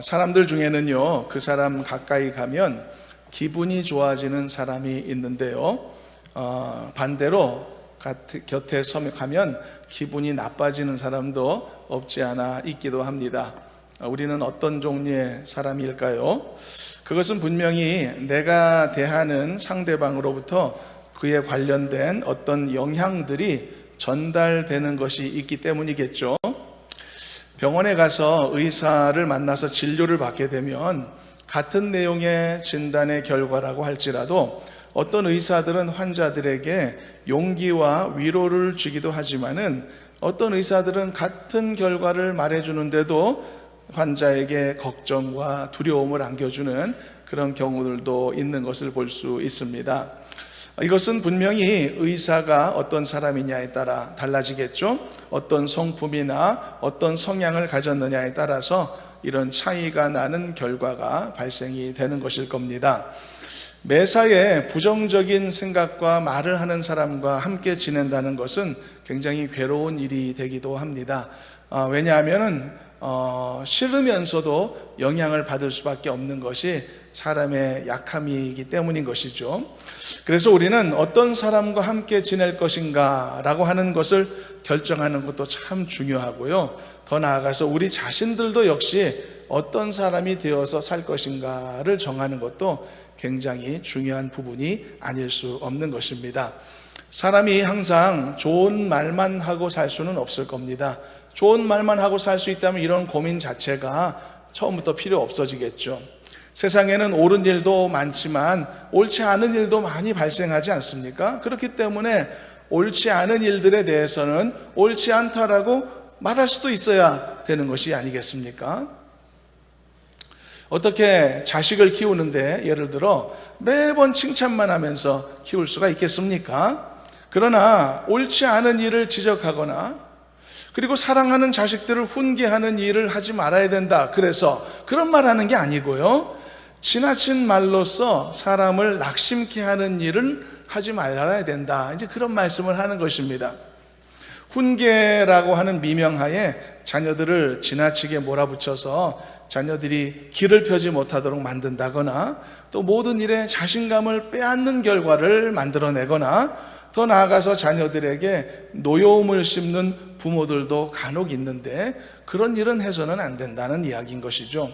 사람들 중에는요, 그 사람 가까이 가면 기분이 좋아지는 사람이 있는데요, 반대로 곁에 가면 기분이 나빠지는 사람도 없지 않아 있기도 합니다. 우리는 어떤 종류의 사람일까요? 그것은 분명히 내가 대하는 상대방으로부터 그에 관련된 어떤 영향들이 전달되는 것이 있기 때문이겠죠. 병원에 가서 의사를 만나서 진료를 받게 되면 같은 내용의 진단의 결과라고 할지라도 어떤 의사들은 환자들에게 용기와 위로를 주기도 하지만은 어떤 의사들은 같은 결과를 말해주는데도 환자에게 걱정과 두려움을 안겨주는 그런 경우들도 있는 것을 볼 수 있습니다. 이것은 분명히 의사가 어떤 사람이냐에 따라 달라지겠죠. 어떤 성품이나 어떤 성향을 가졌느냐에 따라서 이런 차이가 나는 결과가 발생이 되는 것일 겁니다. 매사에 부정적인 생각과 말을 하는 사람과 함께 지낸다는 것은 굉장히 괴로운 일이 되기도 합니다. 왜냐하면 싫으면서도 영향을 받을 수밖에 없는 것이 사람의 약함이기 때문인 것이죠. 그래서 우리는 어떤 사람과 함께 지낼 것인가 라고 하는 것을 결정하는 것도 참 중요하고요. 더 나아가서 우리 자신들도 역시 어떤 사람이 되어서 살 것인가를 정하는 것도 굉장히 중요한 부분이 아닐 수 없는 것입니다. 사람이 항상 좋은 말만 하고 살 수는 없을 겁니다. 좋은 말만 하고 살 수 있다면 이런 고민 자체가 처음부터 필요 없어지겠죠. 세상에는 옳은 일도 많지만 옳지 않은 일도 많이 발생하지 않습니까? 그렇기 때문에 옳지 않은 일들에 대해서는 옳지 않다라고 말할 수도 있어야 되는 것이 아니겠습니까? 어떻게 자식을 키우는데 예를 들어 매번 칭찬만 하면서 키울 수가 있겠습니까? 그러나 옳지 않은 일을 지적하거나 그리고 사랑하는 자식들을 훈계하는 일을 하지 말아야 된다, 그래서 그런 말 하는 게 아니고요, 지나친 말로써 사람을 낙심케 하는 일을 하지 말아야 된다, 이제 그런 말씀을 하는 것입니다. 훈계라고 하는 미명하에 자녀들을 지나치게 몰아붙여서 자녀들이 길을 펴지 못하도록 만든다거나 또 모든 일에 자신감을 빼앗는 결과를 만들어내거나 더 나아가서 자녀들에게 노여움을 심는 부모들도 간혹 있는데 그런 일은 해서는 안 된다는 이야기인 것이죠.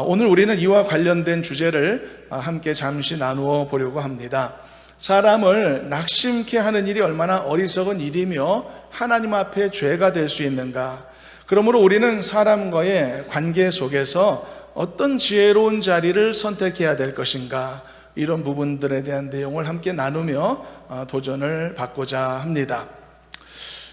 오늘 우리는 이와 관련된 주제를 함께 잠시 나누어 보려고 합니다. 사람을 낙심케 하는 일이 얼마나 어리석은 일이며 하나님 앞에 죄가 될 수 있는가. 그러므로 우리는 사람과의 관계 속에서 어떤 지혜로운 자리를 선택해야 될 것인가, 이런 부분들에 대한 내용을 함께 나누며 도전을 받고자 합니다.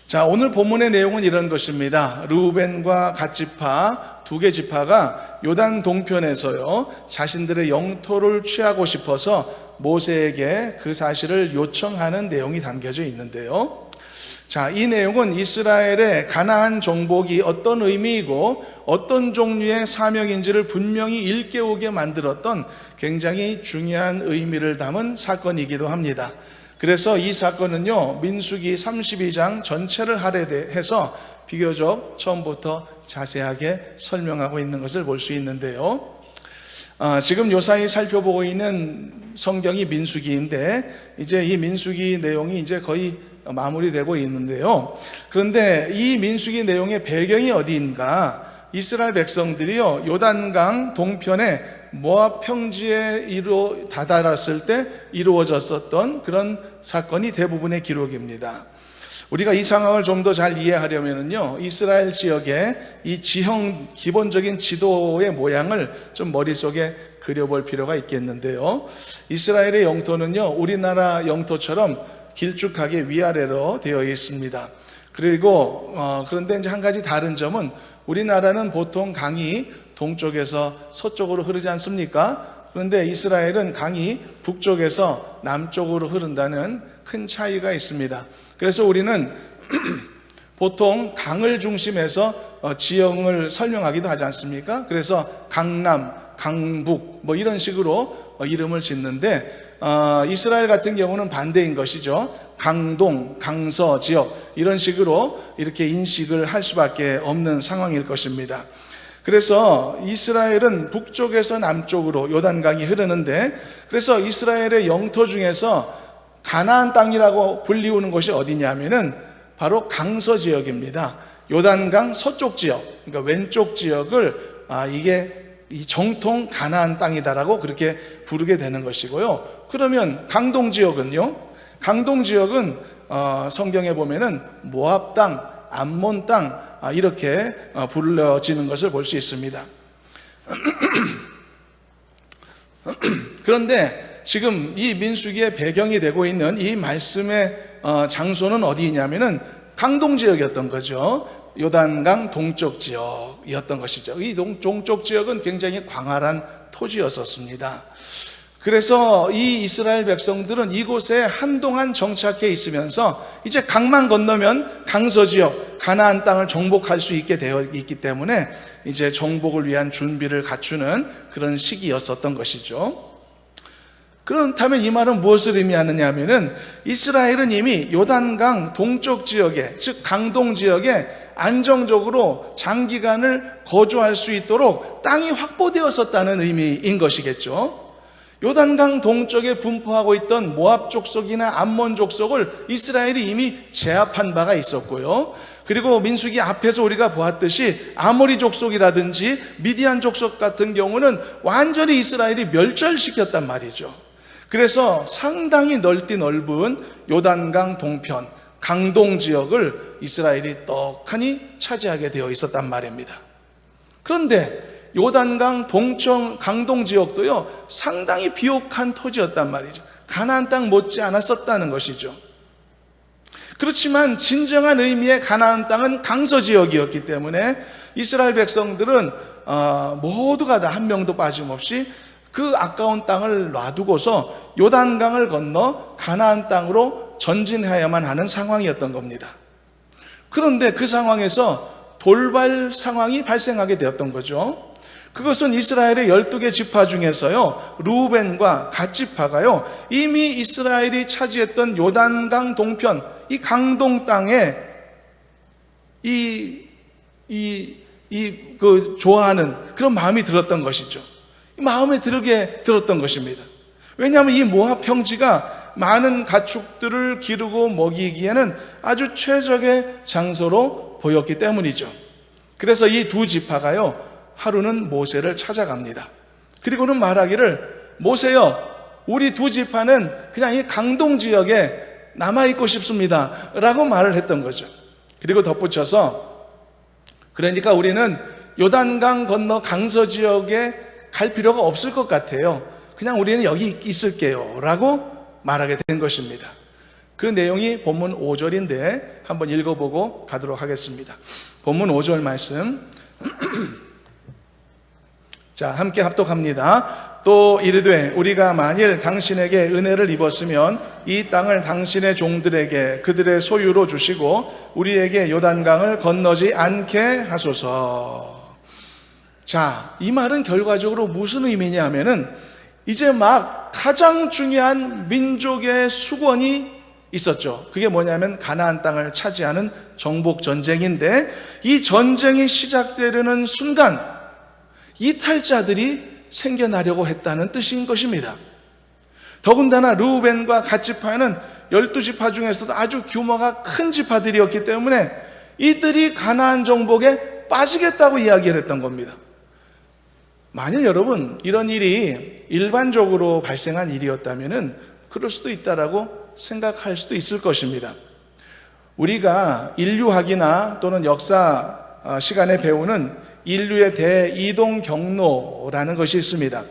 자, 오늘 본문의 내용은 이런 것입니다. 르우벤과 갓지파 두 개 지파가 요단 동편에서요, 자신들의 영토를 취하고 싶어서 모세에게 그 사실을 요청하는 내용이 담겨져 있는데요. 자, 이 내용은 이스라엘의 가나안 정복이 어떤 의미이고 어떤 종류의 사명인지를 분명히 일깨우게 만들었던 굉장히 중요한 의미를 담은 사건이기도 합니다. 그래서 이 사건은요, 민수기 32장 전체를 할애해서 비교적 처음부터 자세하게 설명하고 있는 것을 볼 수 있는데요. 지금 요사이 살펴보고 있는 성경이 민수기인데 이제 이 민수기 내용이 이제 거의 마무리되고 있는데요. 그런데 이 민수기 내용의 배경이 어디인가? 이스라엘 백성들이요, 요단강 동편에 모압 평지에 다다랐을 때 이루어졌었던 그런 사건이 대부분의 기록입니다. 우리가 이 상황을 좀 더 잘 이해하려면요, 이스라엘 지역의 이 지형 기본적인 지도의 모양을 좀 머릿속에 그려볼 필요가 있겠는데요. 이스라엘의 영토는요, 우리나라 영토처럼 길쭉하게 위아래로 되어 있습니다. 그리고 그런데 이제 한 가지 다른 점은 우리나라는 보통 강이 동쪽에서 서쪽으로 흐르지 않습니까? 그런데 이스라엘은 강이 북쪽에서 남쪽으로 흐른다는 큰 차이가 있습니다. 그래서 우리는 보통 강을 중심해서 지형을 설명하기도 하지 않습니까? 그래서 강남, 강북 뭐 이런 식으로 이름을 짓는데 이스라엘 같은 경우는 반대인 것이죠. 강동, 강서 지역 이런 식으로 이렇게 인식을 할 수밖에 없는 상황일 것입니다. 그래서 이스라엘은 북쪽에서 남쪽으로 요단강이 흐르는데, 그래서 이스라엘의 영토 중에서 가나안 땅이라고 불리우는 곳이 어디냐면은 바로 강서 지역입니다. 요단강 서쪽 지역, 그러니까 왼쪽 지역을 이게 이 정통 가나안 땅이다라고 그렇게 부르게 되는 것이고요. 그러면 강동 지역은요? 강동 지역은 성경에 보면은 모압 땅, 암몬 땅 이렇게 불려지는 것을 볼 수 있습니다. 그런데 지금 이 민수기의 배경이 되고 있는 이 말씀의 장소는 어디냐면은 강동 지역이었던 거죠. 요단강 동쪽 지역이었던 것이죠. 이 동쪽 지역은 굉장히 광활한 토지였었습니다. 그래서 이 이스라엘 백성들은 이곳에 한동안 정착해 있으면서 이제 강만 건너면 강서 지역, 가나안 땅을 정복할 수 있게 되어 있기 때문에 이제 정복을 위한 준비를 갖추는 그런 시기였었던 것이죠. 그렇다면 이 말은 무엇을 의미하느냐 하면은 이스라엘은 이미 요단강 동쪽 지역에, 즉 강동 지역에 안정적으로 장기간을 거주할 수 있도록 땅이 확보되었었다는 의미인 것이겠죠. 요단강 동쪽에 분포하고 있던 모압 족속이나 암몬 족속을 이스라엘이 이미 제압한 바가 있었고요. 그리고 민수기 앞에서 우리가 보았듯이 아모리 족속이라든지 미디안 족속 같은 경우는 완전히 이스라엘이 멸절시켰단 말이죠. 그래서 상당히 넓은 요단강 동편, 강동 지역을 이스라엘이 떡하니 차지하게 되어 있었단 말입니다. 그런데 요단강 동청 강동 지역도요 상당히 비옥한 토지였단 말이죠. 가나안 땅 못지 않았었다는 것이죠. 그렇지만 진정한 의미의 가나안 땅은 강서 지역이었기 때문에 이스라엘 백성들은 모두가 다 한 명도 빠짐없이 그 아까운 땅을 놔두고서 요단강을 건너 가나안 땅으로 전진해야만 하는 상황이었던 겁니다. 그런데 그 상황에서 돌발 상황이 발생하게 되었던 거죠. 그것은 이스라엘의 12개 지파 중에서요 루벤과 갓 지파가요 이미 이스라엘이 차지했던 요단강 동편 이 강동 땅에 좋아하는 그런 마음이 들었던 것이죠. 마음에 들었던 것입니다. 왜냐하면 이 모압 평지가 많은 가축들을 기르고 먹이기에는 아주 최적의 장소로 보였기 때문이죠. 그래서 이 두 지파가요 하루는 모세를 찾아갑니다. 그리고는 말하기를, 모세여, 우리 두 지파는 그냥 이 강동 지역에 남아있고 싶습니다 라고 말을 했던 거죠. 그리고 덧붙여서, 그러니까 우리는 요단강 건너 강서 지역에 갈 필요가 없을 것 같아요. 그냥 우리는 여기 있을게요 라고 말하게 된 것입니다. 그 내용이 본문 5절인데 한번 읽어보고 가도록 하겠습니다. 본문 5절 말씀 자, 함께 합독합니다. 또 이르되 우리가 만일 당신에게 은혜를 입었으면 이 땅을 당신의 종들에게 그들의 소유로 주시고 우리에게 요단강을 건너지 않게 하소서. 자, 이 말은 결과적으로 무슨 의미냐 하면은 이제 막 가장 중요한 민족의 수권이 있었죠. 그게 뭐냐면 가나안 땅을 차지하는 정복 전쟁인데, 이 전쟁이 시작되려는 순간 이탈자들이 생겨나려고 했다는 뜻인 것입니다. 더군다나 르우벤과 갓 지파는 12지파 중에서도 아주 규모가 큰 지파들이었기 때문에 이들이 가나안 정복에 빠지겠다고 이야기를 했던 겁니다. 만일 여러분 이런 일이 일반적으로 발생한 일이었다면 그럴 수도 있다라고 생각할 수도 있을 것입니다. 우리가 인류학이나 또는 역사 시간에 배우는 인류의 대이동 경로라는 것이 있습니다.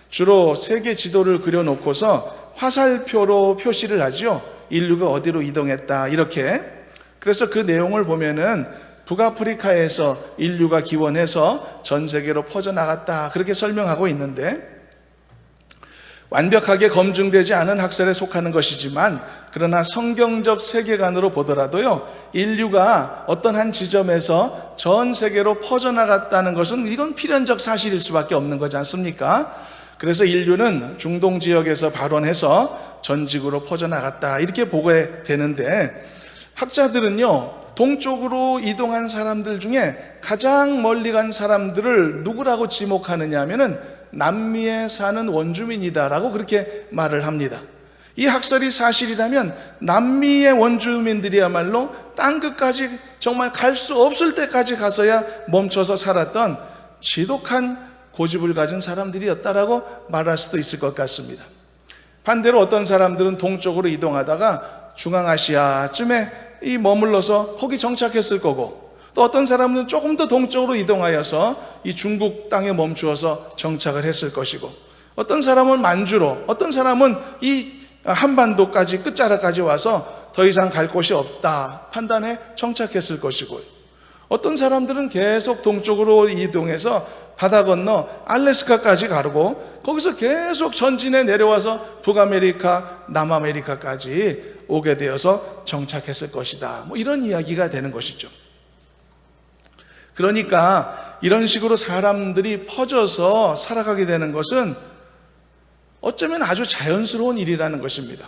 주로 세계 지도를 그려놓고서 화살표로 표시를 하죠. 인류가 어디로 이동했다 이렇게. 그래서 그 내용을 보면은 북아프리카에서 인류가 기원해서 전 세계로 퍼져나갔다 그렇게 설명하고 있는데, 완벽하게 검증되지 않은 학설에 속하는 것이지만 그러나 성경적 세계관으로 보더라도요 인류가 어떤 한 지점에서 전 세계로 퍼져나갔다는 것은 이건 필연적 사실일 수밖에 없는 거지 않습니까? 그래서 인류는 중동 지역에서 발원해서 전직으로 퍼져나갔다 이렇게 보게 되는데, 학자들은요 동쪽으로 이동한 사람들 중에 가장 멀리 간 사람들을 누구라고 지목하느냐 하면은 남미에 사는 원주민이다라고 그렇게 말을 합니다. 이 학설이 사실이라면 남미의 원주민들이야말로 땅끝까지 정말 갈 수 없을 때까지 가서야 멈춰서 살았던 지독한 고집을 가진 사람들이었다라고 말할 수도 있을 것 같습니다. 반대로 어떤 사람들은 동쪽으로 이동하다가 중앙아시아쯤에 머물러서 거기 정착했을 거고, 또 어떤 사람은 조금 더 동쪽으로 이동하여서 이 중국 땅에 멈추어서 정착을 했을 것이고, 어떤 사람은 만주로, 어떤 사람은 이 한반도까지 끝자락까지 와서 더 이상 갈 곳이 없다 판단해 정착했을 것이고, 어떤 사람들은 계속 동쪽으로 이동해서 바다 건너 알래스카까지 가고 거기서 계속 전진해 내려와서 북아메리카, 남아메리카까지 오게 되어서 정착했을 것이다. 이런 이야기가 되는 것이죠. 그러니까 이런 식으로 사람들이 퍼져서 살아가게 되는 것은 어쩌면 아주 자연스러운 일이라는 것입니다.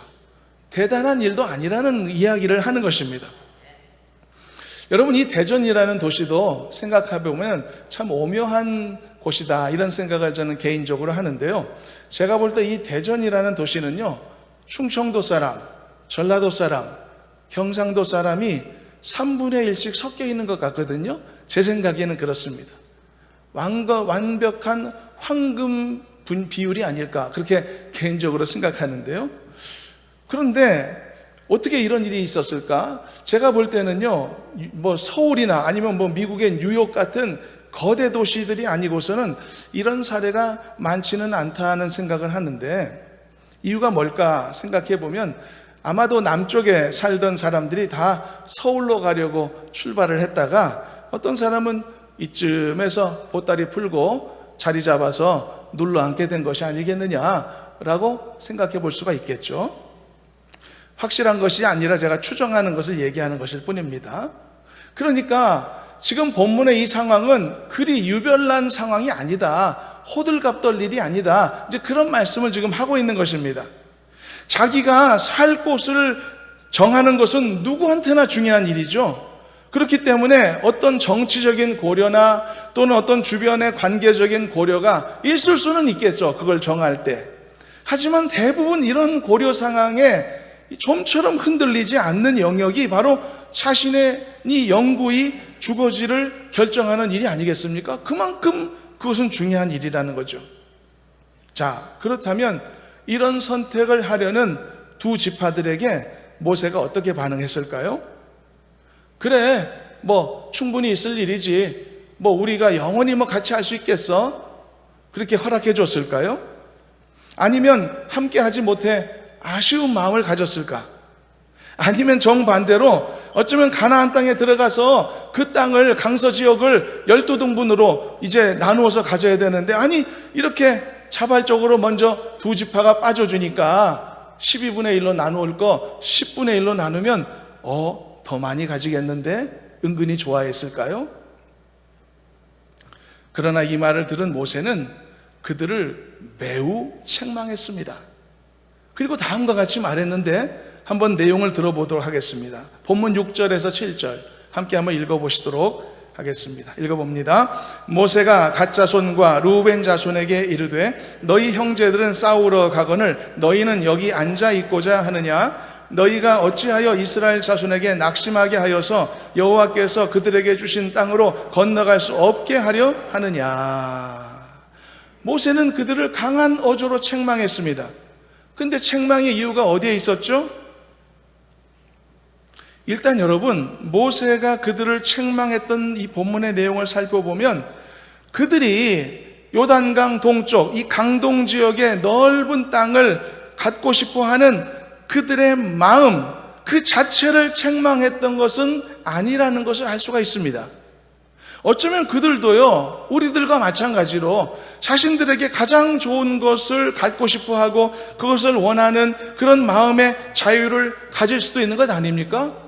대단한 일도 아니라는 이야기를 하는 것입니다. 여러분, 이 대전이라는 도시도 생각해 보면 참 오묘한 곳이다, 이런 생각을 저는 개인적으로 하는데요. 제가 볼 때 이 대전이라는 도시는요, 충청도 사람, 전라도 사람, 경상도 사람이 3분의 1씩 섞여 있는 것 같거든요. 제 생각에는 그렇습니다. 완벽한 황금 비율이 아닐까, 그렇게 개인적으로 생각하는데요. 그런데 어떻게 이런 일이 있었을까? 제가 볼 때는요, 서울이나 아니면 미국의 뉴욕 같은 거대 도시들이 아니고서는 이런 사례가 많지는 않다는 생각을 하는데, 이유가 뭘까 생각해 보면 아마도 남쪽에 살던 사람들이 다 서울로 가려고 출발을 했다가 어떤 사람은 이쯤에서 보따리 풀고 자리 잡아서 눌러 앉게 된 것이 아니겠느냐라고 생각해 볼 수가 있겠죠. 확실한 것이 아니라 제가 추정하는 것을 얘기하는 것일 뿐입니다. 그러니까 지금 본문의 이 상황은 그리 유별난 상황이 아니다, 호들갑 떨 일이 아니다, 이제 그런 말씀을 지금 하고 있는 것입니다. 자기가 살 곳을 정하는 것은 누구한테나 중요한 일이죠. 그렇기 때문에 어떤 정치적인 고려나 또는 어떤 주변의 관계적인 고려가 있을 수는 있겠죠, 그걸 정할 때. 하지만 대부분 이런 고려 상황에 좀처럼 흔들리지 않는 영역이 바로 자신의 이 영구히 주거지를 결정하는 일이 아니겠습니까? 그만큼 그것은 중요한 일이라는 거죠. 자, 그렇다면 이런 선택을 하려는 두 지파들에게 모세가 어떻게 반응했을까요? 그래, 충분히 있을 일이지, 우리가 영원히 같이 할 수 있겠어? 그렇게 허락해 줬을까요? 아니면 함께 하지 못해 아쉬운 마음을 가졌을까? 아니면 정반대로 어쩌면 가나안 땅에 들어가서 그 땅을, 강서 지역을 12등분으로 이제 나누어서 가져야 되는데, 아니 이렇게 자발적으로 먼저 두 지파가 빠져주니까 12분의 1로 나누을 거 10분의 1로 나누면 더 많이 가지겠는데, 은근히 좋아했을까요? 그러나 이 말을 들은 모세는 그들을 매우 책망했습니다. 그리고 다음과 같이 말했는데, 한번 내용을 들어보도록 하겠습니다. 본문 6절에서 7절 함께 한번 읽어보시도록 하겠습니다. 읽어봅니다. 모세가 갓 자손과 루벤 자손에게 이르되 너희 형제들은 싸우러 가거늘 너희는 여기 앉아 있고자 하느냐? 너희가 어찌하여 이스라엘 자손에게 낙심하게 하여서 여호와께서 그들에게 주신 땅으로 건너갈 수 없게 하려 하느냐? 모세는 그들을 강한 어조로 책망했습니다. 근데 책망의 이유가 어디에 있었죠? 일단 여러분, 모세가 그들을 책망했던 이 본문의 내용을 살펴보면 그들이 요단강 동쪽 이 강동 지역의 넓은 땅을 갖고 싶어 하는 그들의 마음 그 자체를 책망했던 것은 아니라는 것을 알 수가 있습니다. 어쩌면 그들도요, 우리들과 마찬가지로 자신들에게 가장 좋은 것을 갖고 싶어 하고 그것을 원하는 그런 마음의 자유를 가질 수도 있는 것 아닙니까?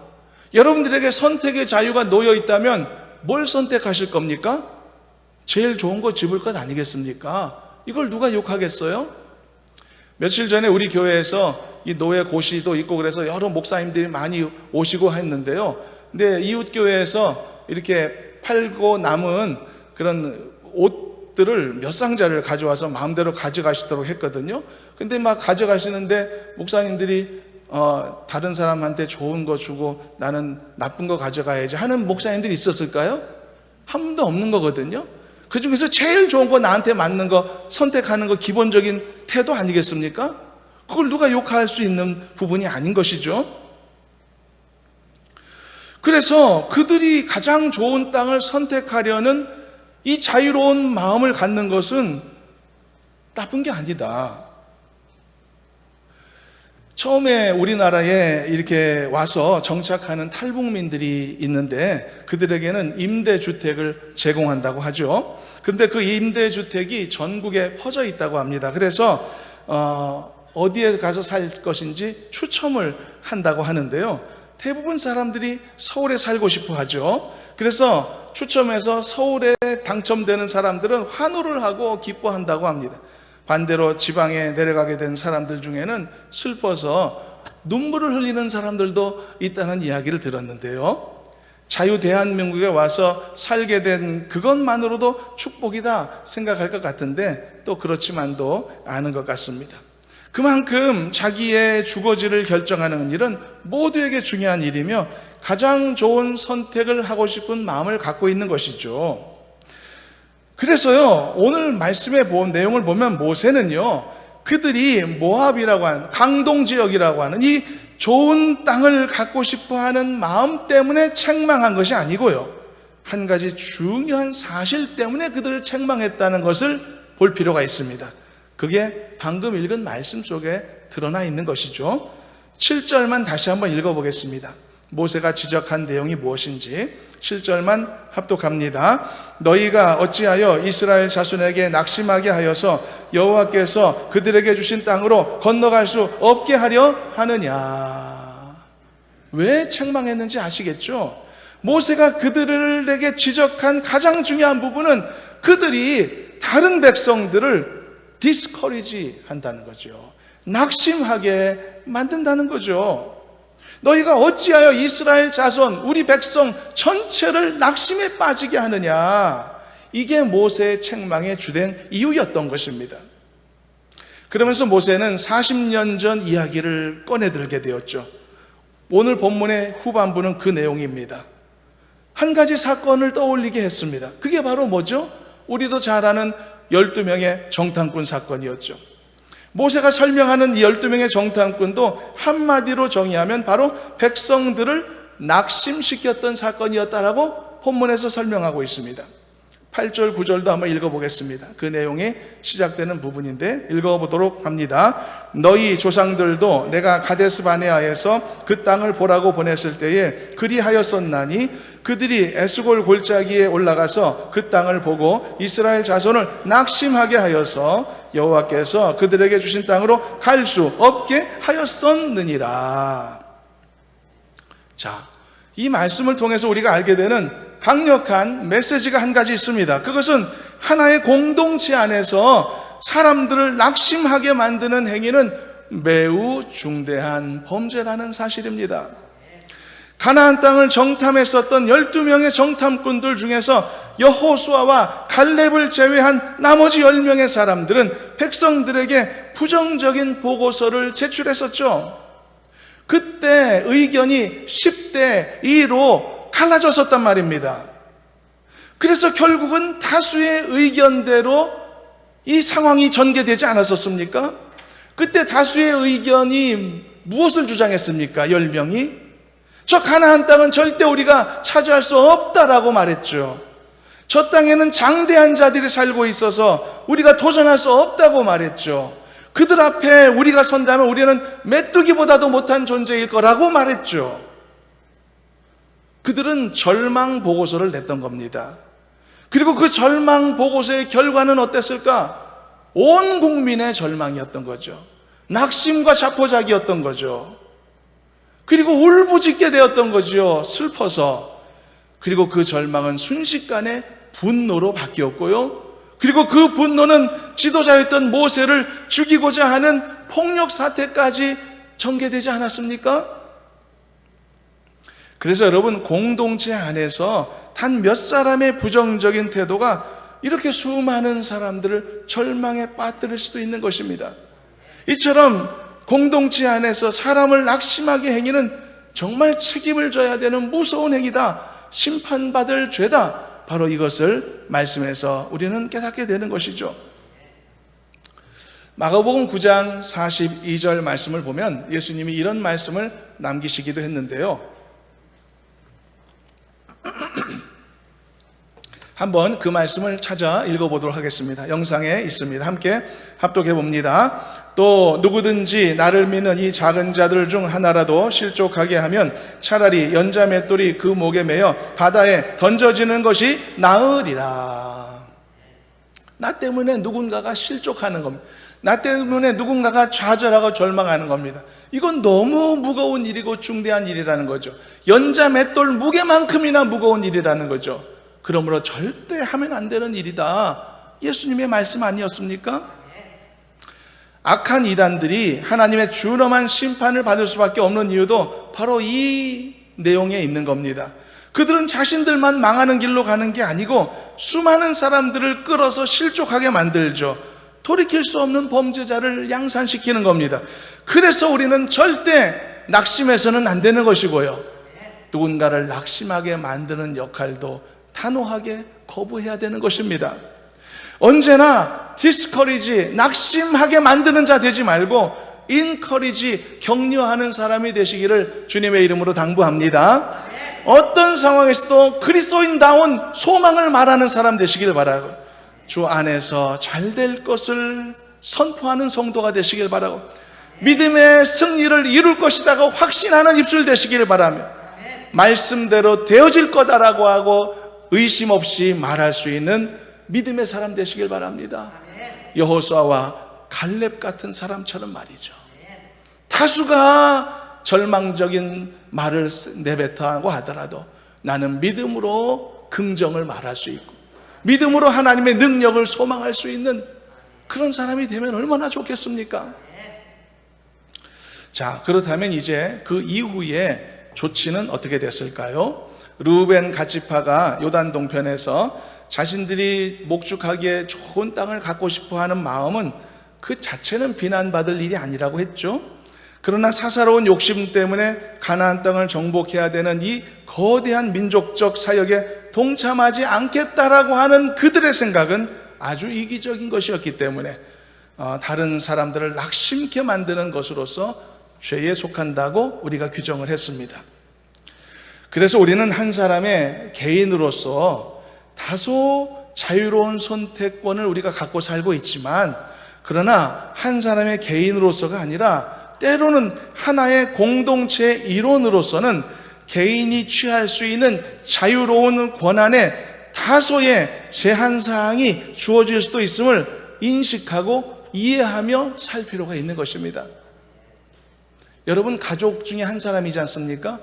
여러분들에게 선택의 자유가 놓여 있다면 뭘 선택하실 겁니까? 제일 좋은 거 집을 것 아니겠습니까? 이걸 누가 욕하겠어요? 며칠 전에 우리 교회에서 이 노예 고시도 있고 그래서 여러 목사님들이 많이 오시고 했는데요, 근데 이웃교회에서 이렇게 팔고 남은 그런 옷들을 몇 상자를 가져와서 마음대로 가져가시도록 했거든요. 근데 막 가져가시는데 목사님들이 다른 사람한테 좋은 거 주고 나는 나쁜 거 가져가야지 하는 목사님들이 있었을까요? 한 분도 없는 거거든요. 그 중에서 제일 좋은 거, 나한테 맞는 거 선택하는 거 기본적인 태도 아니겠습니까? 그걸 누가 욕할 수 있는 부분이 아닌 것이죠. 그래서 그들이 가장 좋은 땅을 선택하려는 이 자유로운 마음을 갖는 것은 나쁜 게 아니다. 처음에 우리나라에 이렇게 와서 정착하는 탈북민들이 있는데 그들에게는 임대주택을 제공한다고 하죠. 그런데 그 임대주택이 전국에 퍼져 있다고 합니다. 그래서 어디에 가서 살 것인지 추첨을 한다고 하는데요. 대부분 사람들이 서울에 살고 싶어 하죠. 그래서 추첨해서 서울에 당첨되는 사람들은 환호를 하고 기뻐한다고 합니다. 반대로 지방에 내려가게 된 사람들 중에는 슬퍼서 눈물을 흘리는 사람들도 있다는 이야기를 들었는데요. 자유 대한민국에 와서 살게 된 그것만으로도 축복이다 생각할 것 같은데 또 그렇지만도 않은 것 같습니다. 그만큼 자기의 주거지를 결정하는 일은 모두에게 중요한 일이며 가장 좋은 선택을 하고 싶은 마음을 갖고 있는 것이죠. 그래서요, 오늘 말씀에 본 내용을 보면 모세는요, 그들이 모압이라고 하는 강동지역이라고 하는 이 좋은 땅을 갖고 싶어 하는 마음 때문에 책망한 것이 아니고요, 한 가지 중요한 사실 때문에 그들을 책망했다는 것을 볼 필요가 있습니다. 그게 방금 읽은 말씀 속에 드러나 있는 것이죠. 7절만 다시 한번 읽어보겠습니다. 모세가 지적한 내용이 무엇인지 7절만 합독합니다. 너희가 어찌하여 이스라엘 자손에게 낙심하게 하여서 여호와께서 그들에게 주신 땅으로 건너갈 수 없게 하려 하느냐. 왜 책망했는지 아시겠죠? 모세가 그들에게 지적한 가장 중요한 부분은 그들이 다른 백성들을 디스커리지 한다는 거죠. 낙심하게 만든다는 거죠. 너희가 어찌하여 이스라엘 자손, 우리 백성 전체를 낙심에 빠지게 하느냐. 이게 모세의 책망의 주된 이유였던 것입니다. 그러면서 모세는 40년 전 이야기를 꺼내들게 되었죠. 오늘 본문의 후반부는 그 내용입니다. 한 가지 사건을 떠올리게 했습니다. 그게 바로 뭐죠? 우리도 잘 아는 12명의 정탐꾼 사건이었죠. 모세가 설명하는 이 12명의 정탐꾼도 한마디로 정의하면 바로 백성들을 낙심시켰던 사건이었다라고 본문에서 설명하고 있습니다. 8절, 9절도 한번 읽어보겠습니다. 그 내용이 시작되는 부분인데 읽어보도록 합니다. 너희 조상들도 내가 가데스 바네아에서 그 땅을 보라고 보냈을 때에 그리하였었나니 그들이 에스골 골짜기에 올라가서 그 땅을 보고 이스라엘 자손을 낙심하게 하여서 여호와께서 그들에게 주신 땅으로 갈 수 없게 하였었느니라. 자, 이 말씀을 통해서 우리가 알게 되는 강력한 메시지가 한 가지 있습니다. 그것은 하나의 공동체 안에서 사람들을 낙심하게 만드는 행위는 매우 중대한 범죄라는 사실입니다. 가나안 땅을 정탐했었던 12명의 정탐꾼들 중에서 여호수아와 갈렙을 제외한 나머지 10명의 사람들은 백성들에게 부정적인 보고서를 제출했었죠. 그때 의견이 10대 2로 갈라졌었단 말입니다. 그래서 결국은 다수의 의견대로 이 상황이 전개되지 않았었습니까? 그때 다수의 의견이 무엇을 주장했습니까? 10명이 저 가나안 땅은 절대 우리가 차지할 수 없다라고 말했죠. 저 땅에는 장대한 자들이 살고 있어서 우리가 도전할 수 없다고 말했죠. 그들 앞에 우리가 선다면 우리는 메뚜기보다도 못한 존재일 거라고 말했죠. 그들은 절망 보고서를 냈던 겁니다. 그리고 그 절망 보고서의 결과는 어땠을까? 온 국민의 절망이었던 거죠. 낙심과 자포자기였던 거죠. 그리고 울부짖게 되었던 거죠. 슬퍼서. 그리고 그 절망은 순식간에 분노로 바뀌었고요. 그리고 그 분노는 지도자였던 모세를 죽이고자 하는 폭력 사태까지 전개되지 않았습니까? 그래서 여러분, 공동체 안에서 단 몇 사람의 부정적인 태도가 이렇게 수많은 사람들을 절망에 빠뜨릴 수도 있는 것입니다. 이처럼 공동체 안에서 사람을 낙심하게 행위는 정말 책임을 져야 되는 무서운 행위다, 심판받을 죄다, 바로 이것을 말씀에서 우리는 깨닫게 되는 것이죠. 마가복음 9장 42절 말씀을 보면 예수님이 이런 말씀을 남기시기도 했는데요. 한번 그 말씀을 찾아 읽어보도록 하겠습니다. 영상에 있습니다. 함께 합독해 봅니다. 또 누구든지 나를 믿는 이 작은 자들 중 하나라도 실족하게 하면 차라리 연자 맷돌이 그 목에 매여 바다에 던져지는 것이 나으리라. 나 때문에 누군가가 실족하는 겁니다. 나 때문에 누군가가 좌절하고 절망하는 겁니다. 이건 너무 무거운 일이고 중대한 일이라는 거죠. 연자 맷돌 무게만큼이나 무거운 일이라는 거죠. 그러므로 절대 하면 안 되는 일이다, 예수님의 말씀 아니었습니까? 악한 이단들이 하나님의 준엄한 심판을 받을 수밖에 없는 이유도 바로 이 내용에 있는 겁니다. 그들은 자신들만 망하는 길로 가는 게 아니고 수많은 사람들을 끌어서 실족하게 만들죠. 돌이킬 수 없는 범죄자를 양산시키는 겁니다. 그래서 우리는 절대 낙심해서는 안 되는 것이고요, 누군가를 낙심하게 만드는 역할도 단호하게 거부해야 되는 것입니다. 언제나 디스커리지, 낙심하게 만드는 자 되지 말고 인커리지, 격려하는 사람이 되시기를 주님의 이름으로 당부합니다. 어떤 상황에서도 그리스도인다운 소망을 말하는 사람 되시길 바라고, 주 안에서 잘 될 것을 선포하는 성도가 되시길 바라고, 믿음의 승리를 이룰 것이다가 확신하는 입술 되시기를 바라며, 말씀대로 되어질 거다라고 하고 의심 없이 말할 수 있는 믿음의 사람 되시길 바랍니다. 여호수아와 갈렙 같은 사람처럼 말이죠. 다수가 절망적인 말을 내뱉어하고 하더라도 나는 믿음으로 긍정을 말할 수 있고 믿음으로 하나님의 능력을 소망할 수 있는 그런 사람이 되면 얼마나 좋겠습니까? 자, 그렇다면 이제 그 이후에 조치는 어떻게 됐을까요? 르우벤 갓지파가 요단 동편에서 자신들이 목축하기에 좋은 땅을 갖고 싶어 하는 마음은 그 자체는 비난받을 일이 아니라고 했죠. 그러나 사사로운 욕심 때문에 가나안 땅을 정복해야 되는 이 거대한 민족적 사역에 동참하지 않겠다라고 하는 그들의 생각은 아주 이기적인 것이었기 때문에 다른 사람들을 낙심케 만드는 것으로서 죄에 속한다고 우리가 규정을 했습니다. 그래서 우리는 한 사람의 개인으로서 다소 자유로운 선택권을 우리가 갖고 살고 있지만, 그러나 한 사람의 개인으로서가 아니라 때로는 하나의 공동체 일원으로서는 개인이 취할 수 있는 자유로운 권한에 다소의 제한사항이 주어질 수도 있음을 인식하고 이해하며 살 필요가 있는 것입니다. 여러분, 가족 중에 한 사람이지 않습니까?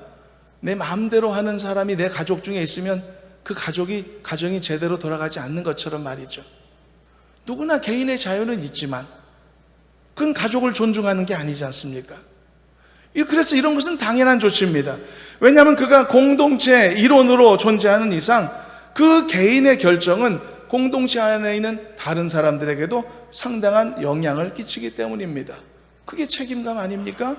내 마음대로 하는 사람이 내 가족 중에 있으면 그 가정이 제대로 돌아가지 않는 것처럼 말이죠. 누구나 개인의 자유는 있지만 그건 가족을 존중하는 게 아니지 않습니까? 그래서 이런 것은 당연한 조치입니다. 왜냐하면 그가 공동체 일원으로 존재하는 이상 그 개인의 결정은 공동체 안에 있는 다른 사람들에게도 상당한 영향을 끼치기 때문입니다. 그게 책임감 아닙니까?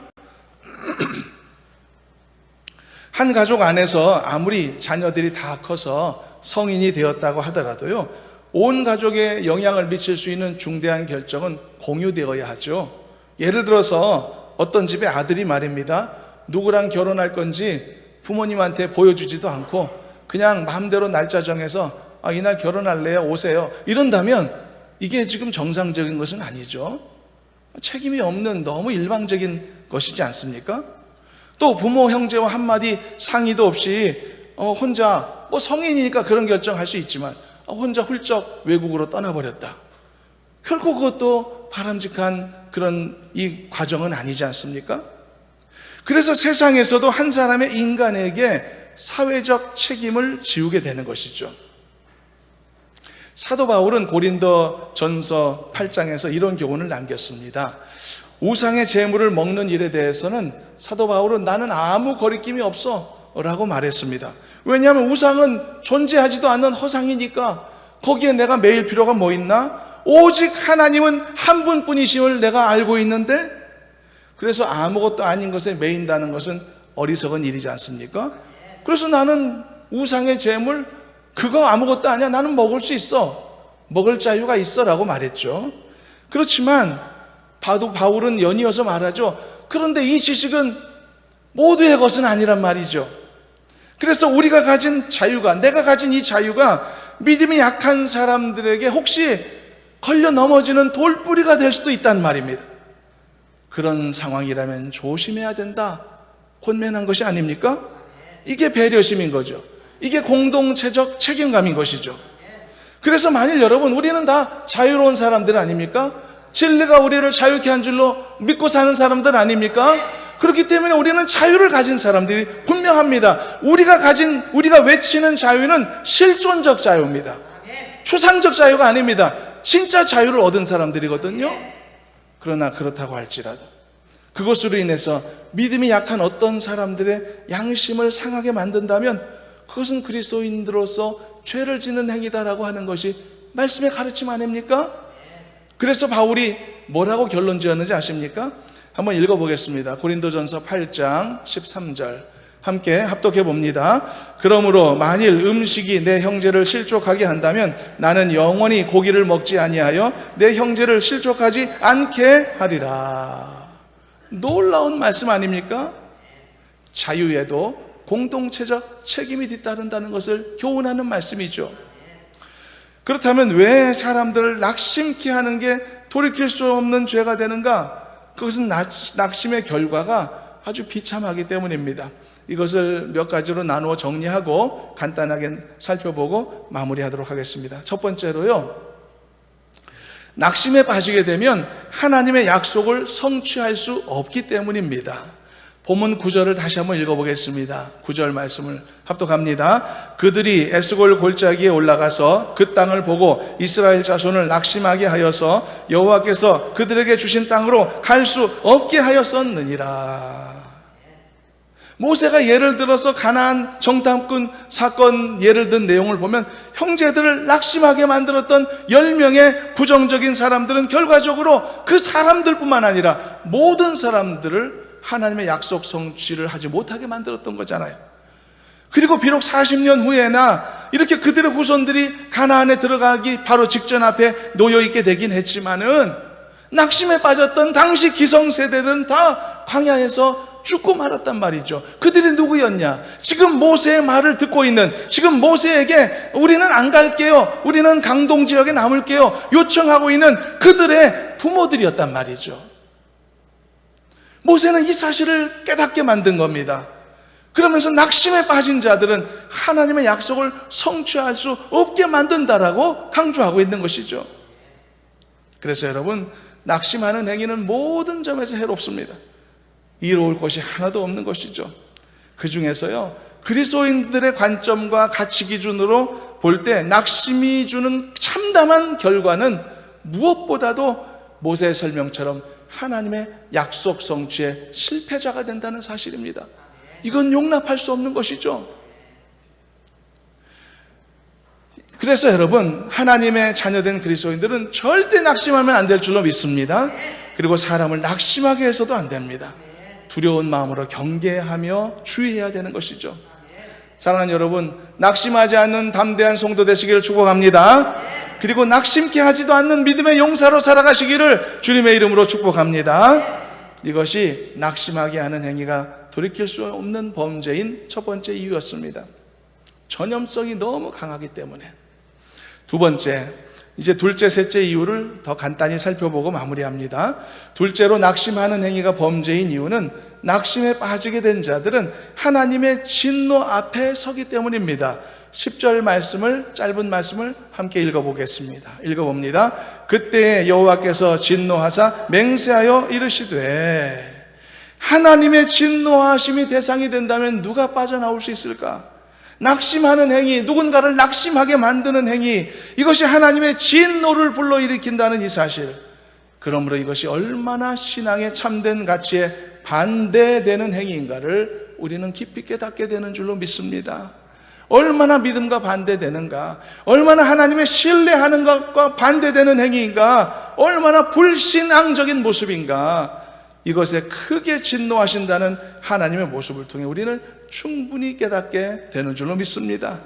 한 가족 안에서 아무리 자녀들이 다 커서 성인이 되었다고 하더라도요, 온 가족에 영향을 미칠 수 있는 중대한 결정은 공유되어야 하죠. 예를 들어서 어떤 집의 아들이 말입니다, 누구랑 결혼할 건지 부모님한테 보여주지도 않고 그냥 마음대로 날짜 정해서 이날 결혼할래요, 오세요, 이런다면 이게 지금 정상적인 것은 아니죠. 책임이 없는 너무 일방적인 것이지 않습니까? 또 부모 형제와 한마디 상의도 없이 혼자 성인이니까 그런 결정할 수 있지만 혼자 훌쩍 외국으로 떠나버렸다. 결코 그것도 바람직한 그런 이 과정은 아니지 않습니까? 그래서 세상에서도 한 사람의 인간에게 사회적 책임을 지우게 되는 것이죠. 사도 바울은 고린도 전서 8장에서 이런 교훈을 남겼습니다. 우상의 제물을 먹는 일에 대해서는 사도 바울은 나는 아무 거리낌이 없어, 라고 말했습니다. 왜냐하면 우상은 존재하지도 않는 허상이니까 거기에 내가 매일 필요가 뭐 있나? 오직 하나님은 한 분뿐이심을 내가 알고 있는데, 그래서 아무것도 아닌 것에 매인다는 것은 어리석은 일이지 않습니까? 그래서 나는 우상의 재물, 그거 아무것도 아니야, 나는 먹을 수 있어, 먹을 자유가 있어 라고 말했죠. 그렇지만 바울은 연이어서 말하죠. 그런데 이 지식은 모두의 것은 아니란 말이죠. 그래서 우리가 가진 자유가, 내가 가진 이 자유가 믿음이 약한 사람들에게 혹시 걸려 넘어지는 돌뿌리가 될 수도 있단 말입니다. 그런 상황이라면 조심해야 된다, 권면한 것이 아닙니까? 이게 배려심인 거죠. 이게 공동체적 책임감인 것이죠. 그래서 만일 여러분, 우리는 다 자유로운 사람들 아닙니까? 진리가 우리를 자유케 한 줄로 믿고 사는 사람들 아닙니까? 그렇기 때문에 우리는 자유를 가진 사람들이 분명합니다. 우리가 외치는 자유는 실존적 자유입니다. 추상적 자유가 아닙니다. 진짜 자유를 얻은 사람들이거든요. 그러나 그렇다고 할지라도 그것으로 인해서 믿음이 약한 어떤 사람들의 양심을 상하게 만든다면 그것은 그리스도인으로서 죄를 짓는 행위다라고 하는 것이 말씀의 가르침 아닙니까? 그래서 바울이 뭐라고 결론 지었는지 아십니까? 한번 읽어보겠습니다. 고린도전서 8장 13절 함께 합독해 봅니다. 그러므로 만일 음식이 내 형제를 실족하게 한다면 나는 영원히 고기를 먹지 아니하여 내 형제를 실족하지 않게 하리라. 놀라운 말씀 아닙니까? 자유에도 공동체적 책임이 뒤따른다는 것을 교훈하는 말씀이죠. 그렇다면 왜 사람들을 낙심케 하는 게 돌이킬 수 없는 죄가 되는가? 그것은 낙심의 결과가 아주 비참하기 때문입니다. 이것을 몇 가지로 나누어 정리하고 간단하게 살펴보고 마무리하도록 하겠습니다. 첫 번째로요, 낙심에 빠지게 되면 하나님의 약속을 성취할 수 없기 때문입니다. 본문 9절을 다시 한번 읽어보겠습니다. 9절 말씀을 합독합니다. 그들이 에스골 골짜기에 올라가서 그 땅을 보고 이스라엘 자손을 낙심하게 하여서 여호와께서 그들에게 주신 땅으로 갈 수 없게 하였었느니라. 모세가 예를 들어서 가나안 정탐꾼 사건 예를 든 내용을 보면 형제들을 낙심하게 만들었던 10명의 부정적인 사람들은 결과적으로 그 사람들뿐만 아니라 모든 사람들을 하나님의 약속 성취를 하지 못하게 만들었던 거잖아요. 그리고 비록 40년 후에나 이렇게 그들의 후손들이 가나안에 들어가기 바로 직전 앞에 놓여있게 되긴 했지만은 낙심에 빠졌던 당시 기성세대들은 다 광야에서 죽고 말았단 말이죠. 그들이 누구였냐? 지금 모세의 말을 듣고 있는, 지금 모세에게 우리는 안 갈게요, 우리는 강동 지역에 남을게요 요청하고 있는 그들의 부모들이었단 말이죠. 모세는 이 사실을 깨닫게 만든 겁니다. 그러면서 낙심에 빠진 자들은 하나님의 약속을 성취할 수 없게 만든다라고 강조하고 있는 것이죠. 그래서 여러분, 낙심하는 행위는 모든 점에서 해롭습니다. 이로울 것이 하나도 없는 것이죠. 그 중에서요, 그리스도인들의 관점과 가치 기준으로 볼 때 낙심이 주는 참담한 결과는 무엇보다도 모세의 설명처럼 하나님의 약속 성취의 실패자가 된다는 사실입니다. 이건 용납할 수 없는 것이죠. 그래서 여러분, 하나님의 자녀된 그리스도인들은 절대 낙심하면 안 될 줄로 믿습니다. 그리고 사람을 낙심하게 해서도 안 됩니다. 두려운 마음으로 경계하며 주의해야 되는 것이죠. 사랑하는 여러분, 낙심하지 않는 담대한 성도 되시기를 축복합니다. 그리고 낙심케 하지도 않는 믿음의 용사로 살아가시기를 주님의 이름으로 축복합니다. 이것이 낙심하게 하는 행위가 돌이킬 수 없는 범죄인 첫 번째 이유였습니다. 전염성이 너무 강하기 때문에. 두 번째, 이제 둘째, 셋째 이유를 더 간단히 살펴보고 마무리합니다. 둘째로 낙심하는 행위가 범죄인 이유는 낙심에 빠지게 된 자들은 하나님의 진노 앞에 서기 때문입니다. 10절 말씀을, 짧은 말씀을 함께 읽어보겠습니다. 읽어봅니다. 그때 여호와께서 진노하사 맹세하여 이르시되, 하나님의 진노하심이 대상이 된다면 누가 빠져나올 수 있을까? 낙심하는 행위, 누군가를 낙심하게 만드는 행위, 이것이 하나님의 진노를 불러일으킨다는 이 사실. 그러므로 이것이 얼마나 신앙의 참된 가치에 반대되는 행위인가를 우리는 깊이 깨닫게 되는 줄로 믿습니다. 얼마나 믿음과 반대되는가, 얼마나 하나님의 신뢰하는 것과 반대되는 행위인가, 얼마나 불신앙적인 모습인가, 이것에 크게 진노하신다는 하나님의 모습을 통해 우리는 충분히 깨닫게 되는 줄로 믿습니다.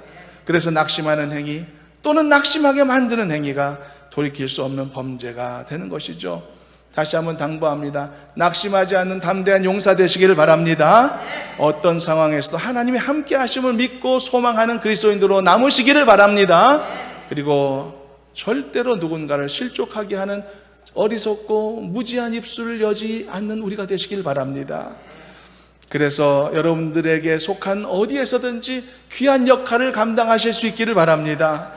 그래서 낙심하는 행위 또는 낙심하게 만드는 행위가 돌이킬 수 없는 범죄가 되는 것이죠. 다시 한번 당부합니다. 낙심하지 않는 담대한 용사 되시기를 바랍니다. 어떤 상황에서도 하나님의 함께 하심을 믿고 소망하는 그리스도인으로 남으시기를 바랍니다. 그리고 절대로 누군가를 실족하게 하는 어리석고 무지한 입술을 여지 않는 우리가 되시길 바랍니다. 그래서 여러분들에게 속한 어디에서든지 귀한 역할을 감당하실 수 있기를 바랍니다.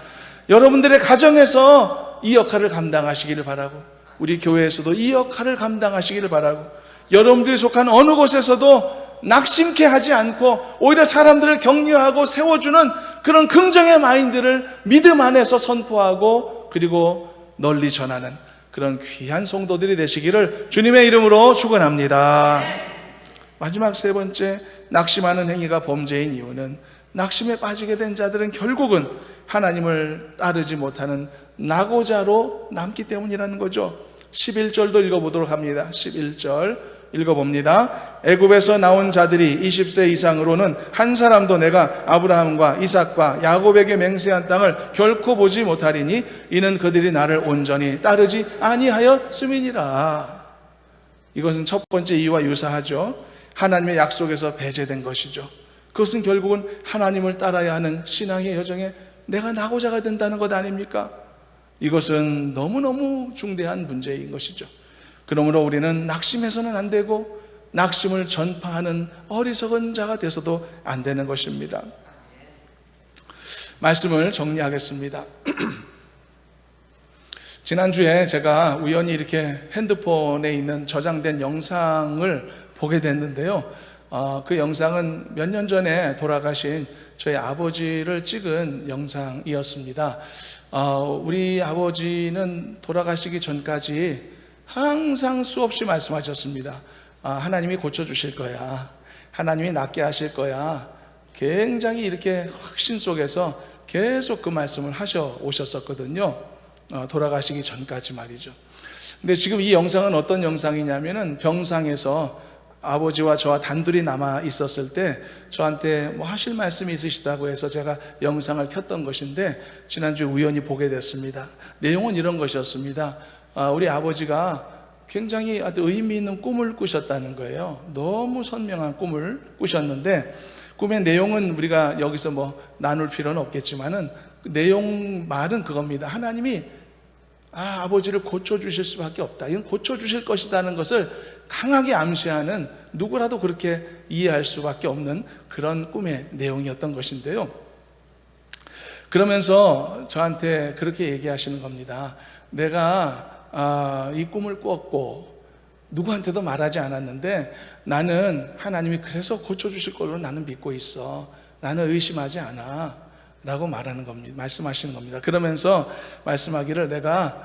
여러분들의 가정에서 이 역할을 감당하시기를 바라고, 우리 교회에서도 이 역할을 감당하시기를 바라고, 여러분들이 속한 어느 곳에서도 낙심케 하지 않고 오히려 사람들을 격려하고 세워주는 그런 긍정의 마인드를 믿음 안에서 선포하고 그리고 널리 전하는 그런 귀한 성도들이 되시기를 주님의 이름으로 축원합니다. 마지막 세 번째, 낙심하는 행위가 범죄인 이유는 낙심에 빠지게 된 자들은 결국은 하나님을 따르지 못하는 낙오자로 남기 때문이라는 거죠. 11절도 읽어보도록 합니다. 11절 읽어봅니다. 애굽에서 나온 자들이 20세 이상으로는 한 사람도 내가 아브라함과 이삭과 야곱에게 맹세한 땅을 결코 보지 못하리니 이는 그들이 나를 온전히 따르지 아니하였음이니라. 이것은 첫 번째 이유와 유사하죠. 하나님의 약속에서 배제된 것이죠. 그것은 결국은 하나님을 따라야 하는 신앙의 여정에 내가 낙오자가 된다는 것 아닙니까? 이것은 너무너무 중대한 문제인 것이죠. 그러므로 우리는 낙심해서는 안 되고 낙심을 전파하는 어리석은 자가 돼서도 안 되는 것입니다. 말씀을 정리하겠습니다. 지난주에 제가 우연히 이렇게 핸드폰에 있는 저장된 영상을 보게 됐는데요. 그 영상은 몇 년 전에 돌아가신 저희 아버지를 찍은 영상이었습니다. 우리 아버지는 돌아가시기 전까지 항상 수없이 말씀하셨습니다. 하나님이 고쳐주실 거야. 하나님이 낫게 하실 거야. 굉장히 이렇게 확신 속에서 계속 그 말씀을 하셔 오셨었거든요. 돌아가시기 전까지 말이죠. 근데 지금 이 영상은 어떤 영상이냐면은 병상에서 아버지와 저와 단둘이 남아 있었을 때 저한테 뭐 하실 말씀이 있으시다고 해서 제가 영상을 켰던 것인데 지난주에 우연히 보게 됐습니다. 내용은 이런 것이었습니다. 우리 아버지가 굉장히 아주 의미 있는 꿈을 꾸셨다는 거예요. 너무 선명한 꿈을 꾸셨는데 꿈의 내용은 우리가 여기서 뭐 나눌 필요는 없겠지만은 그 내용 말은 그겁니다. 하나님이 아버지를 고쳐주실 수밖에 없다. 이건 고쳐주실 것이라는 것을 강하게 암시하는, 누구라도 그렇게 이해할 수밖에 없는 그런 꿈의 내용이었던 것인데요. 그러면서 저한테 그렇게 얘기하시는 겁니다. 내가 이 꿈을 꿨고 누구한테도 말하지 않았는데 나는 하나님이 그래서 고쳐주실 걸로 나는 믿고 있어. 나는 의심하지 않아. 라고 말하는 겁니다. 말씀하시는 겁니다. 그러면서 말씀하기를 내가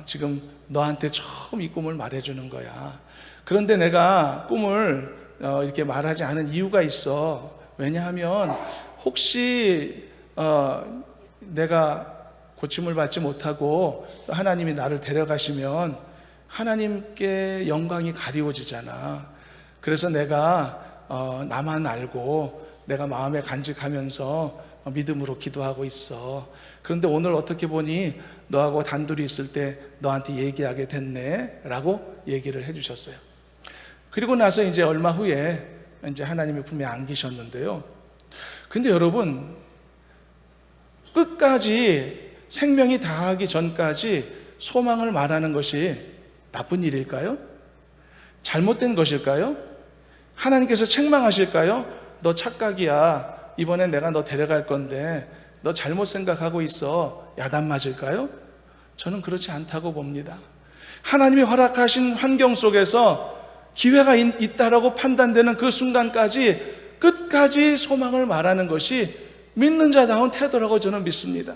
지금 너한테 처음 이 꿈을 말해주는 거야. 그런데 내가 꿈을 이렇게 말하지 않은 이유가 있어. 왜냐하면 혹시 내가 고침을 받지 못하고 하나님이 나를 데려가시면 하나님께 영광이 가리워지잖아. 그래서 내가 나만 알고 내가 마음에 간직하면서 믿음으로 기도하고 있어. 그런데 오늘 어떻게 보니 너하고 단둘이 있을 때 너한테 얘기하게 됐네 라고 얘기를 해주셨어요. 그리고 나서 이제 얼마 후에 이제 하나님의 품에 안기셨는데요. 근데 여러분, 끝까지 생명이 다하기 전까지 소망을 말하는 것이 나쁜 일일까요? 잘못된 것일까요? 하나님께서 책망하실까요? 너 착각이야. 이번엔 내가 너 데려갈 건데 너 잘못 생각하고 있어. 야단 맞을까요? 저는 그렇지 않다고 봅니다. 하나님이 허락하신 환경 속에서 기회가 있다라고 판단되는 그 순간까지 끝까지 소망을 말하는 것이 믿는 자다운 태도라고 저는 믿습니다.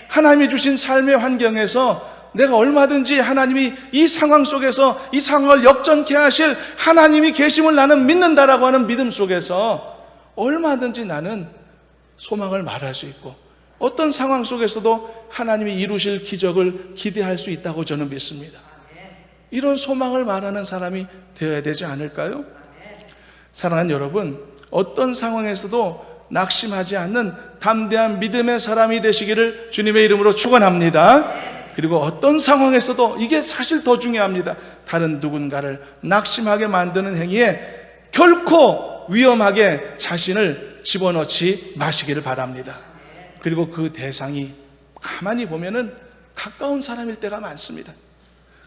하나님이 주신 삶의 환경에서 내가 얼마든지 하나님이 이 상황 속에서 이 상황을 역전케 하실 하나님이 계심을 나는 믿는다라고 하는 믿음 속에서 얼마든지 나는 소망을 말할 수 있고 어떤 상황 속에서도 하나님이 이루실 기적을 기대할 수 있다고 저는 믿습니다. 이런 소망을 말하는 사람이 되어야 되지 않을까요? 사랑하는 여러분, 어떤 상황에서도 낙심하지 않는 담대한 믿음의 사람이 되시기를 주님의 이름으로 축원합니다. 그리고 어떤 상황에서도 이게 사실 더 중요합니다. 다른 누군가를 낙심하게 만드는 행위에 결코 위험하게 자신을 집어넣지 마시기를 바랍니다. 그리고 그 대상이 가만히 보면은 가까운 사람일 때가 많습니다.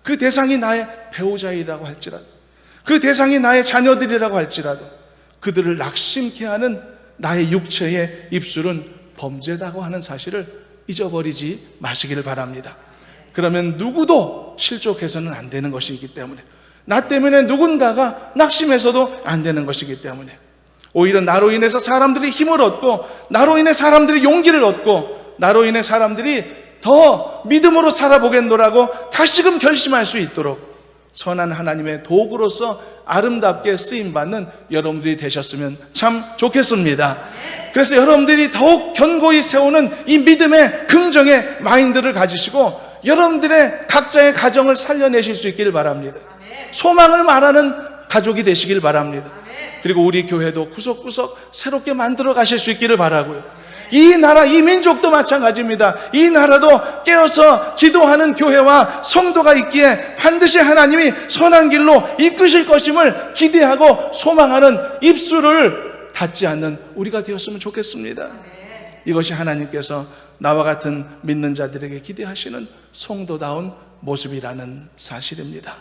그 대상이 나의 배우자이라고 할지라도, 그 대상이 나의 자녀들이라고 할지라도 그들을 낙심케 하는 나의 육체의 입술은 범죄다고 하는 사실을 잊어버리지 마시기를 바랍니다. 그러면 누구도 실족해서는 안 되는 것이기 때문에, 나 때문에 누군가가 낙심해서도 안 되는 것이기 때문에, 오히려 나로 인해서 사람들이 힘을 얻고, 나로 인해 사람들이 용기를 얻고, 나로 인해 사람들이 더 믿음으로 살아보겠노라고 다시금 결심할 수 있도록 선한 하나님의 도구로서 아름답게 쓰임받는 여러분들이 되셨으면 참 좋겠습니다. 그래서 여러분들이 더욱 견고히 세우는 이 믿음의 긍정의 마인드를 가지시고 여러분들의 각자의 가정을 살려내실 수 있기를 바랍니다. 소망을 말하는 가족이 되시길 바랍니다. 그리고 우리 교회도 구석구석 새롭게 만들어 가실 수 있기를 바라고요. 이 나라, 이 민족도 마찬가지입니다. 이 나라도 깨어서 기도하는 교회와 성도가 있기에 반드시 하나님이 선한 길로 이끄실 것임을 기대하고 소망하는 입술을 닫지 않는 우리가 되었으면 좋겠습니다. 이것이 하나님께서 나와 같은 믿는 자들에게 기대하시는 성도다운 모습이라는 사실입니다.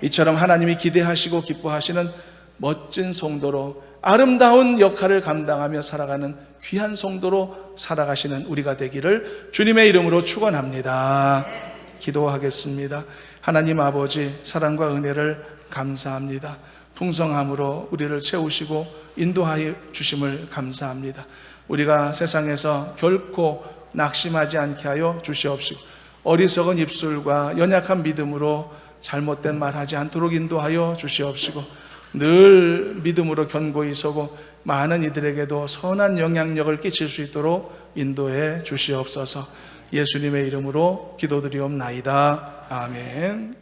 이처럼 하나님이 기대하시고 기뻐하시는 멋진 성도로 아름다운 역할을 감당하며 살아가는 귀한 성도로 살아가시는 우리가 되기를 주님의 이름으로 축원합니다. 기도하겠습니다. 하나님 아버지, 사랑과 은혜를 감사합니다. 풍성함으로 우리를 채우시고 인도하여 주심을 감사합니다. 우리가 세상에서 결코 낙심하지 않게 하여 주시옵시고 어리석은 입술과 연약한 믿음으로 잘못된 말 하지 않도록 인도하여 주시옵시고 늘 믿음으로 견고히 서고 많은 이들에게도 선한 영향력을 끼칠 수 있도록 인도해 주시옵소서. 예수님의 이름으로 기도드리옵나이다. 아멘.